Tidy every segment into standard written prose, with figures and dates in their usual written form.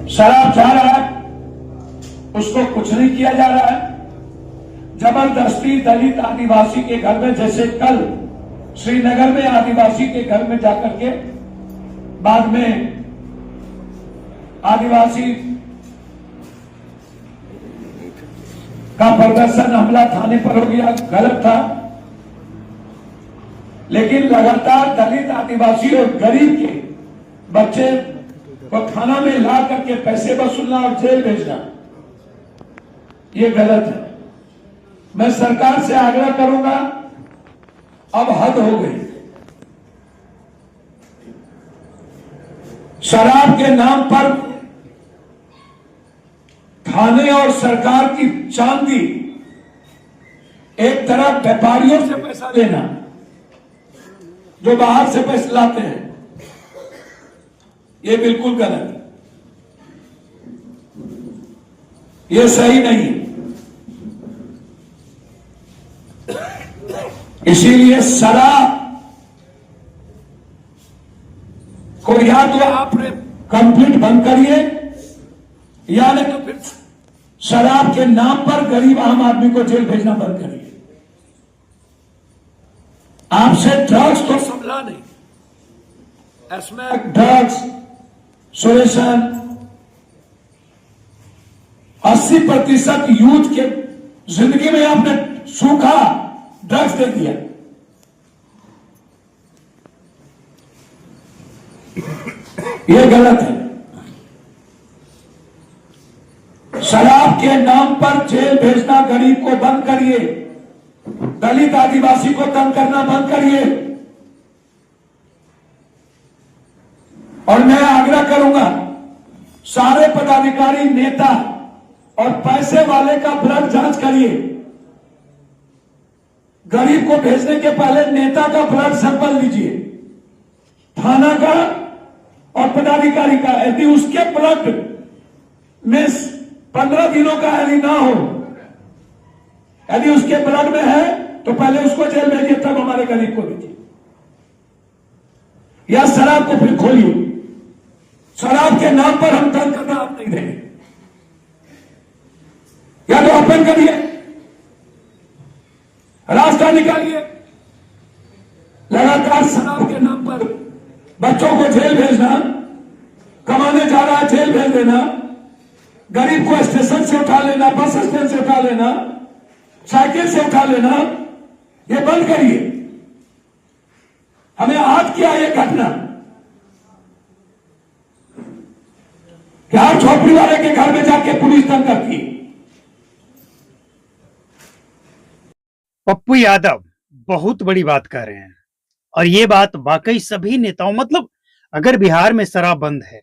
शराब जा रहा है, उसको कुछ नहीं किया जा रहा है। जबरदस्ती दलित आदिवासी के घर में, जैसे कल श्रीनगर में आदिवासी के घर में जाकर के बाद में आदिवासी का प्रदर्शन, हमला थाने पर हो गया, गलत था। लेकिन लगातार दलित आदिवासी और गरीब के बच्चे को थाना में ला करके पैसे वसूलना और जेल भेजना, ये गलत है। मैं सरकार से आग्रह करूंगा, अब हद हो गई। शराब के नाम पर थाने और सरकार की चांदी, एक तरफ व्यापारियों से पैसा लेना जो बाहर से पैसे लाते हैं, ये बिल्कुल गलत है, ये सही नहीं है। इसीलिए शराब को या तो आप कंप्लीट बंद करिए, या नहीं तो फिर शराब के नाम पर गरीब आम आदमी को जेल भेजना बंद करिए। आपसे ड्रग्स तो संभला नहीं, इसमें ड्रग्स सोल्यूशन 80% यूथ के जिंदगी में आपने सूखा ड्रग्स दे दिया। ये गलत है। शराब के नाम पर जेल भेजना गरीब को बंद करिए, दलित आदिवासी को तंग करना बंद करिए। और मैं आग्रह करूंगा, सारे पदाधिकारी, नेता और पैसे वाले का ब्लड जांच करिए। गरीब को भेजने के पहले नेता का ब्लड सैंपल लीजिए, थाना का और पदाधिकारी का। यदि उसके ब्लड में 15 दिनों का यदि ना हो, यदि उसके ब्लड में है तो पहले उसको जेल भेजिए, तब हमारे गरीब को भेजिए। या शराब को फिर खोलिए। शराब के नाम पर हम तंग करना आप नहीं देंगे, या तो ओपन करिए, रास्ता निकालिए। लगातार शराब के नाम पर बच्चों को जेल भेजना, कमाने जा रहा है जेल भेज देना, गरीब को स्टेशन से उठा लेना, बस स्टैंड से उठा लेना, साइकिल से उठा लेना, ये बंद करिए। हमें आज किया ये घटना कि हर झोपड़ी वाले के घर में जाके पुलिस तंग करती है। पप्पू यादव बहुत बड़ी बात कर रहे हैं, और ये बात वाकई सभी नेताओं, मतलब अगर बिहार में शराब बंद है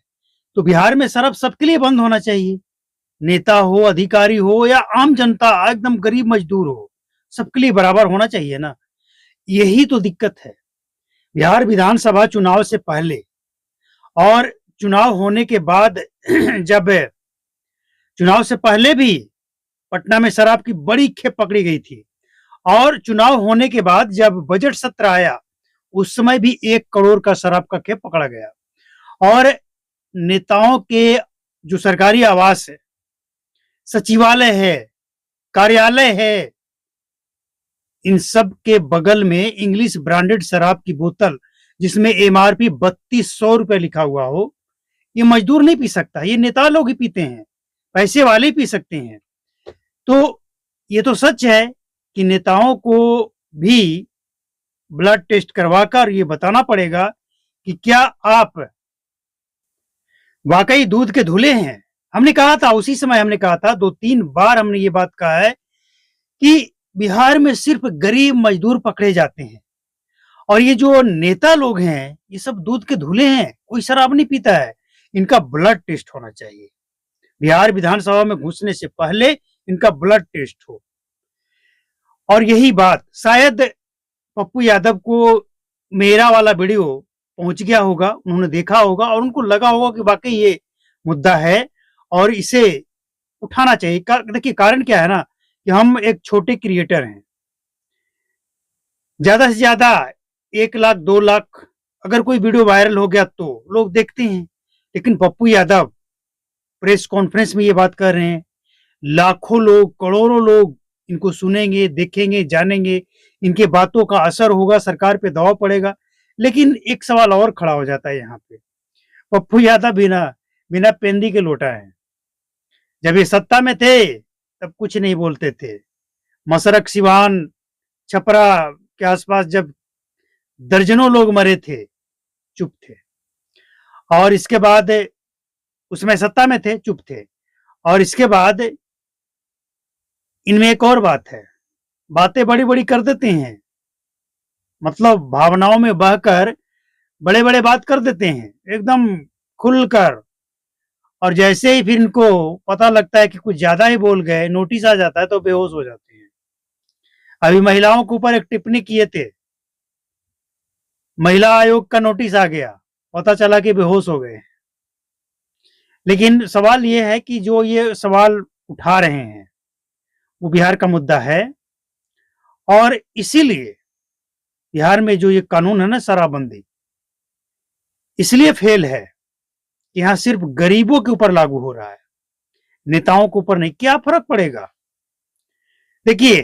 तो बिहार में शराब सबके लिए बंद होना चाहिए। नेता हो, अधिकारी हो या आम जनता, एकदम गरीब मजदूर हो, सबके लिए बराबर होना चाहिए ना। यही तो दिक्कत है। बिहार विधानसभा चुनाव से पहले और चुनाव होने के बाद जब चुनाव से पहले भी पटना में शराब की बड़ी खेप पकड़ी गई थी, और चुनाव होने के बाद जब बजट सत्र आया उस समय भी 1 करोड़ का शराब का खेप पकड़ा गया। और नेताओं के जो सरकारी आवास है, सचिवालय है, कार्यालय है, इन सब के बगल में इंग्लिश ब्रांडेड शराब की बोतल जिसमें एमआरपी 3200 रुपए लिखा हुआ हो, ये मजदूर नहीं पी सकता, ये नेता लोग ही पीते हैं, पैसे वाले पी सकते हैं। तो ये तो सच है कि नेताओं को भी ब्लड टेस्ट करवाकर ये बताना पड़ेगा कि क्या आप वाकई दूध के धुले हैं। हमने कहा था, उसी समय हमने कहा था, 2-3 बार हमने ये बात कहा है कि बिहार में सिर्फ गरीब मजदूर पकड़े जाते हैं, और ये जो नेता लोग हैं ये सब दूध के धुले हैं, कोई शराब नहीं पीता है। इनका ब्लड टेस्ट होना चाहिए। बिहार विधानसभा में घुसने से पहले इनका ब्लड टेस्ट हो। और यही बात शायद पप्पू यादव को मेरा वाला वीडियो पहुंच गया होगा, उन्होंने देखा होगा और उनको लगा होगा कि वाकई ये मुद्दा है और इसे उठाना चाहिए। देखिए कारण क्या है ना, कि हम एक छोटे क्रिएटर हैं, ज्यादा से ज्यादा 1 लाख 2 लाख अगर कोई वीडियो वायरल हो गया तो लोग देखते हैं। लेकिन पप्पू यादव प्रेस कॉन्फ्रेंस में ये बात कर रहे हैं। लाखों लोग, करोड़ों लोग इनको सुनेंगे, देखेंगे, जानेंगे, इनके बातों का असर होगा, सरकार पे दबाव पड़ेगा। लेकिन एक सवाल और खड़ा हो जाता है यहाँ पे, पप्पू यादव बिना बिना पेंदी के लोटा है। जब ये सत्ता में थे तब कुछ नहीं बोलते थे। मसरक, सिवान, छपरा के आसपास जब दर्जनों लोग मरे थे, चुप थे। और इसके बाद उसमें सत्ता में थे, चुप थे। और इसके बाद इनमें एक और बात है, बातें बड़ी बड़ी कर देते हैं, मतलब भावनाओं में बहकर बड़े बड़े बात कर देते हैं एकदम खुलकर। और जैसे ही फिर इनको पता लगता है कि कुछ ज्यादा ही बोल गए, नोटिस आ जाता है, तो बेहोश हो जाते हैं। अभी महिलाओं के ऊपर एक टिप्पणी किए थे, महिला आयोग का नोटिस आ गया, पता चला कि बेहोश हो गए। लेकिन सवाल ये है कि जो ये सवाल उठा रहे हैं वो बिहार का मुद्दा है, और इसीलिए बिहार में जो ये कानून है ना, शराबबंदी, इसलिए फेल है कि यहाँ सिर्फ गरीबों के ऊपर लागू हो रहा है, नेताओं के ऊपर नहीं। क्या फर्क पड़ेगा? देखिए,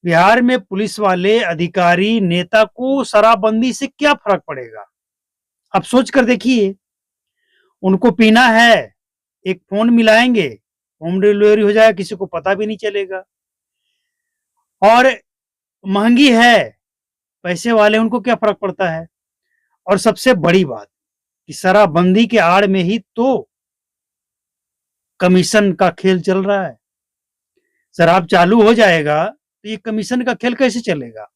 बिहार में पुलिस वाले, अधिकारी, नेता को शराबबंदी से क्या फर्क पड़ेगा? अब सोच कर देखिए, उनको पीना है, एक फोन मिलाएंगे, होम डिलीवरी हो जाएगा, किसी को पता भी नहीं चलेगा। और महंगी है, पैसे वाले, उनको क्या फर्क पड़ता है? और सबसे बड़ी बात कि शराबबंदी के आड़ में ही तो कमीशन का खेल चल रहा है। शराब चालू हो जाएगा तो ये कमीशन का खेल कैसे चलेगा?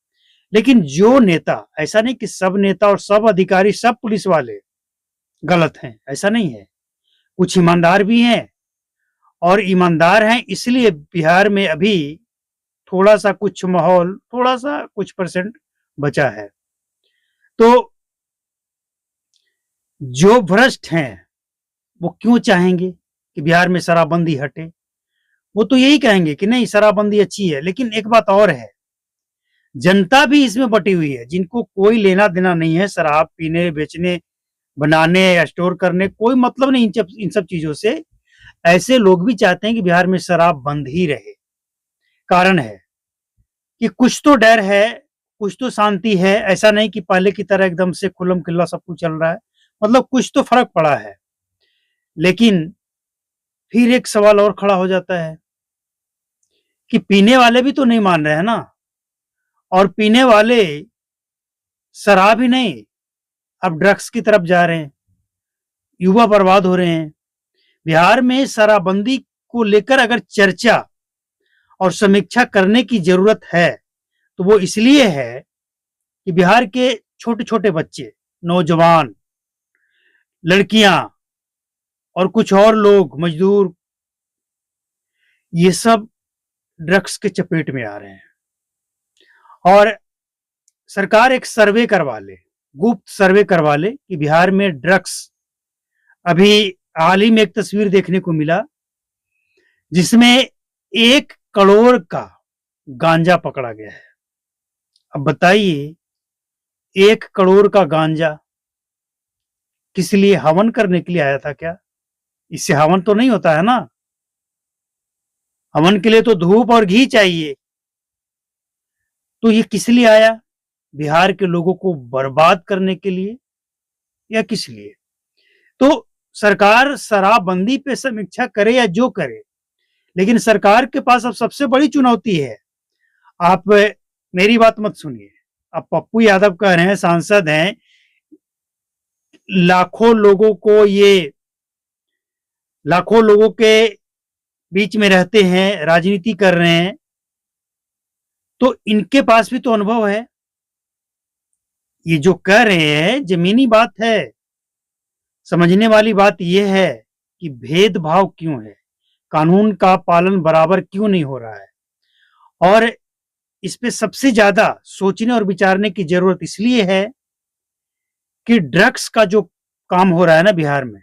लेकिन जो नेता, ऐसा नहीं कि सब नेता और सब अधिकारी, सब पुलिस वाले गलत हैं, ऐसा नहीं है। कुछ ईमानदार भी हैं, और ईमानदार हैं इसलिए बिहार में अभी थोड़ा सा कुछ माहौल, थोड़ा सा कुछ परसेंट बचा है। तो जो भ्रष्ट हैं वो क्यों चाहेंगे कि बिहार में शराबबंदी हटे? वो तो यही कहेंगे कि नहीं, शराबबंदी अच्छी है। लेकिन एक बात और है, जनता भी इसमें बटी हुई है, जिनको कोई लेना देना नहीं है शराब पीने, बेचने, बनाने या स्टोर करने, कोई मतलब नहीं इन सब चीजों से। ऐसे लोग भी चाहते हैं कि बिहार में शराब बंद ही रहे। कारण है कि कुछ तो डर है, कुछ तो शांति है। ऐसा नहीं कि पहले की तरह एकदम से खुल्लम खिल्ला सब कुछ चल रहा है, मतलब कुछ तो फर्क पड़ा है। लेकिन फिर एक सवाल और खड़ा हो जाता है कि पीने वाले भी तो नहीं मान रहे हैं ना, और पीने वाले शराब ही नहीं, अब ड्रग्स की तरफ जा रहे हैं, युवा बर्बाद हो रहे हैं। बिहार में शराबबंदी को लेकर अगर चर्चा और समीक्षा करने की जरूरत है तो वो इसलिए है कि बिहार के छोटे छोटे बच्चे, नौजवान, लड़कियां और कुछ और लोग, मजदूर, ये सब ड्रग्स के चपेट में आ रहे हैं। और सरकार एक सर्वे करवा ले, गुप्त सर्वे करवा ले कि बिहार में ड्रग्स, अभी हाल ही में एक तस्वीर देखने को मिला जिसमें 1 करोड़ का गांजा पकड़ा गया है। अब बताइए, 1 करोड़ का गांजा किस लिए? हवन करने के लिए आया था क्या? इससे हवन तो नहीं होता है ना। हवन के लिए तो धूप और घी चाहिए। तो ये किस लिए आया? बिहार के लोगों को बर्बाद करने के लिए या किस लिए? तो सरकार शराबबंदी पे समीक्षा करे या जो करे, लेकिन सरकार के पास अब सबसे बड़ी चुनौती है। आप मेरी बात मत सुनिए, अब पप्पू यादव कह रहे हैं, सांसद हैं, लाखों लोगों के बीच में रहते हैं, राजनीति कर रहे हैं, तो इनके पास भी तो अनुभव है। ये जो कह रहे हैं जमीनी बात है। समझने वाली बात यह है कि भेदभाव क्यों है, कानून का पालन बराबर क्यों नहीं हो रहा है। और इस पे सबसे ज्यादा सोचने और विचारने की जरूरत इसलिए है कि ड्रग्स का जो काम हो रहा है ना बिहार में,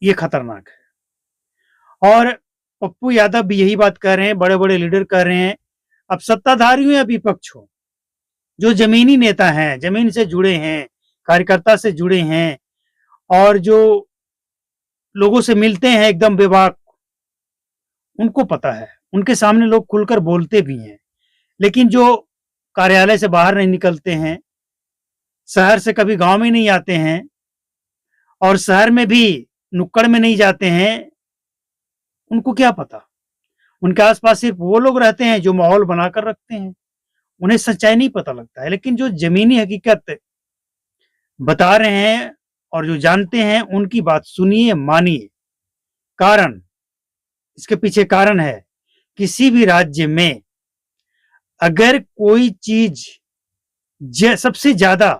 ये खतरनाक है। और पप्पू यादव भी यही बात कर रहे हैं, बड़े बड़े लीडर कर रहे हैं। अब सत्ताधारी हो या विपक्ष हो, जो जमीनी नेता हैं, जमीन से जुड़े हैं, कार्यकर्ता से जुड़े हैं, और जो लोगों से मिलते हैं एकदम बेबाक, उनको पता है, उनके सामने लोग खुलकर बोलते भी हैं। लेकिन जो कार्यालय से बाहर नहीं निकलते हैं, शहर से कभी गांव में नहीं आते हैं और शहर में भी नुक्कड़ में नहीं जाते हैं, उनको क्या पता। उनके आसपास सिर्फ वो लोग रहते हैं जो माहौल बनाकर रखते हैं, उन्हें सच्चाई नहीं पता लगता है। लेकिन जो जमीनी हकीकत बता रहे हैं और जो जानते हैं, उनकी बात सुनिए, मानिए। कारण, इसके पीछे कारण है, किसी भी राज्य में अगर कोई चीज सबसे ज्यादा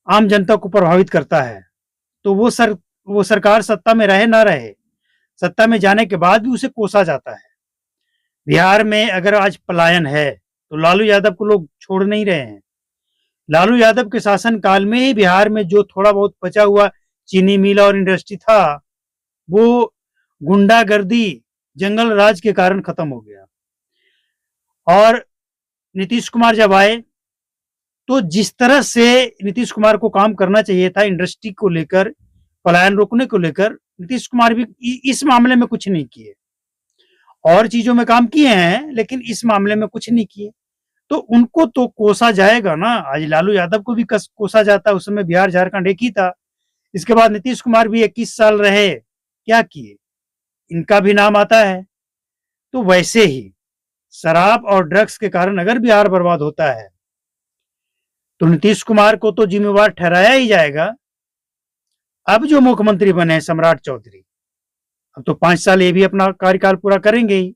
आम जनता को प्रभावित करता है तो वो सरकार सत्ता में रहे ना रहे, सत्ता में जाने के बाद भी उसे कोसा जाता है। बिहार में अगर आज पलायन है तो लालू यादव को लोग छोड़ नहीं रहे हैं। लालू यादव के शासन काल में ही बिहार में जो थोड़ा बहुत बचा हुआ चीनी मिल और इंडस्ट्री था, वो गुंडागर्दी, जंगल राज के कारण खत्म हो गया। और नीतीश कुमार जब आए तो जिस तरह से नीतीश कुमार को काम करना चाहिए था इंडस्ट्री को लेकर, पलायन रोकने को लेकर, नीतीश कुमार भी इस मामले में कुछ नहीं किए। और चीजों में काम किए हैं लेकिन इस मामले में कुछ नहीं किए, तो उनको तो कोसा जाएगा ना। आज लालू यादव को भी कोसा जाता, उस समय बिहार झारखंड एक ही था। इसके बाद नीतीश कुमार भी 21 साल रहे, क्या किए, इनका भी नाम आता है। तो वैसे ही शराब और ड्रग्स के कारण अगर बिहार बर्बाद होता है तो नीतीश कुमार को तो जिम्मेवार ठहराया ही जाएगा। अब जो मुख्यमंत्री बने हैं सम्राट चौधरी, अब तो 5 साल ये भी अपना कार्यकाल पूरा करेंगे ही,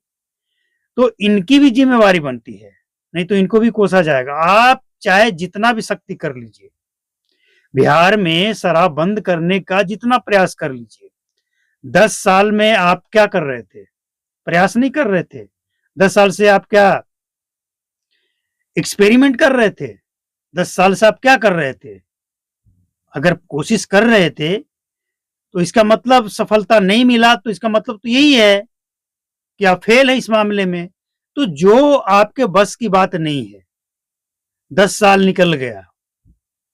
तो इनकी भी जिम्मेवारी बनती है, नहीं तो इनको भी कोसा जाएगा। आप चाहे जितना भी सख्ती कर लीजिए, बिहार में शराब बंद करने का जितना प्रयास कर लीजिए, 10 साल में आप क्या कर रहे थे? प्रयास नहीं कर रहे थे। 10 साल से आप क्या एक्सपेरिमेंट कर रहे थे? 10 साल से आप क्या कर रहे थे? अगर कोशिश कर रहे थे तो इसका मतलब सफलता नहीं मिला, तो इसका मतलब तो यही है कि आप फेल है इस मामले में। तो जो आपके बस की बात नहीं है, 10 साल निकल गया,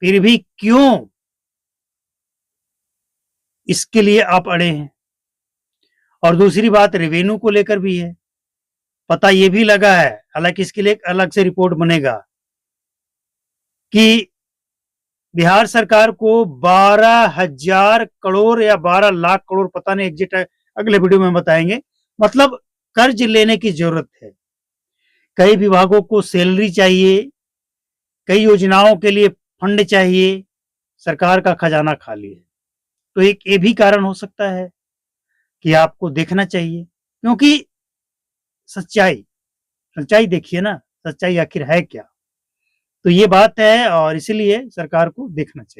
फिर भी क्यों इसके लिए आप अड़े हैं? और दूसरी बात रेवेन्यू को लेकर भी है, पता ये भी लगा है, हालांकि इसके लिए एक अलग से रिपोर्ट बनेगा, कि बिहार सरकार को 12,000 करोड़ या 12 लाख करोड़, पता नहीं एग्जैक्ट, अगले वीडियो में बताएंगे, मतलब कर्ज लेने की जरूरत है। कई विभागों को सैलरी चाहिए, कई योजनाओं के लिए फंड चाहिए, सरकार का खजाना खाली है। तो एक ये भी कारण हो सकता है कि आपको देखना चाहिए, क्योंकि सच्चाई सच्चाई देखिए ना, सच्चाई आखिर है क्या। तो ये बात है और इसीलिए सरकार को देखना चाहिए।